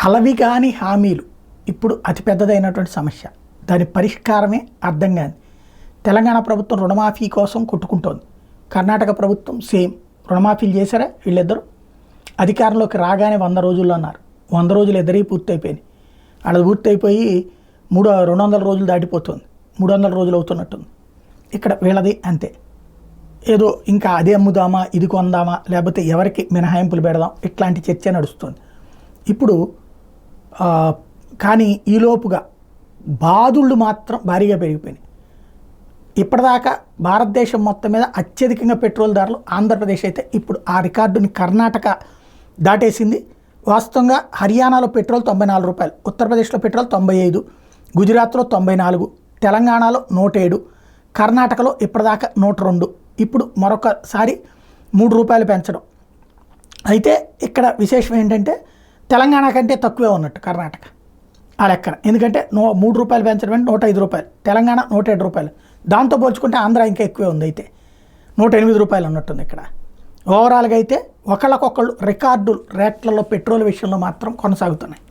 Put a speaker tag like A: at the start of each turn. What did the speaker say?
A: అలవి కాని హామీలు ఇప్పుడు అతిపెద్దదైనటువంటి సమస్య. దాని పరిష్కారమే అర్థం కాని. తెలంగాణ ప్రభుత్వం రుణమాఫీ కోసం కొట్టుకుంటోంది. కర్ణాటక ప్రభుత్వం సేమ్ రుణమాఫీలు చేశారా వీళ్ళిద్దరూ. అధికారంలోకి రాగానే 100 రోజుల్లో అన్నారు. 100 రోజులు ఇద్దరికి పూర్తయిపోయినాయి. అక్కడ పూర్తయిపోయి 200 రోజులు దాటిపోతుంది. 300 రోజులు అవుతున్నట్టుంది. ఇక్కడ వీళ్ళది అంతే. ఏదో ఇంకా అదే అమ్ముదామా, ఇది కొందామా, లేకపోతే ఎవరికి మినహాయింపులు పెడదాం, ఇట్లాంటి చర్చ నడుస్తుంది ఇప్పుడు. కానీ ఈలోపుగా బాధుళ్ళు మాత్రం భారీగా పెరిగిపోయినాయి. ఇప్పటిదాకా భారతదేశం మొత్తం మీద అత్యధికంగా పెట్రోల్ ధరలు ఆంధ్రప్రదేశ్ అయితే ఇప్పుడు ఆ రికార్డుని కర్ణాటక దాటేసింది. వాస్తవంగా హర్యానాలో పెట్రోల్ 94 రూపాయలు, ఉత్తరప్రదేశ్లో పెట్రోల్ 95, గుజరాత్లో 94, తెలంగాణలో 107, కర్ణాటకలో ఇప్పటిదాకా 102. ఇప్పుడు మరొకసారి 3 రూపాయలు పెంచడం. అయితే ఇక్కడ విశేషం ఏంటంటే తెలంగాణ కంటే తక్కువే ఉన్నట్టు కర్ణాటక ఆ లెక్కన. ఎందుకంటే 3 రూపాయలు పెంచడం అంటే 105 రూపాయలు, తెలంగాణ 107 రూపాయలు. దాంతో పోల్చుకుంటే ఆంధ్ర ఇంకా ఎక్కువే ఉంది. అయితే 108 రూపాయలు ఉన్నట్టుంది ఇక్కడ. ఓవరాల్గా అయితే ఒకళ్ళకొకళ్ళు రికార్డు రేట్లలో పెట్రోల్ విషయంలో మాత్రం కొనసాగుతున్నాయి.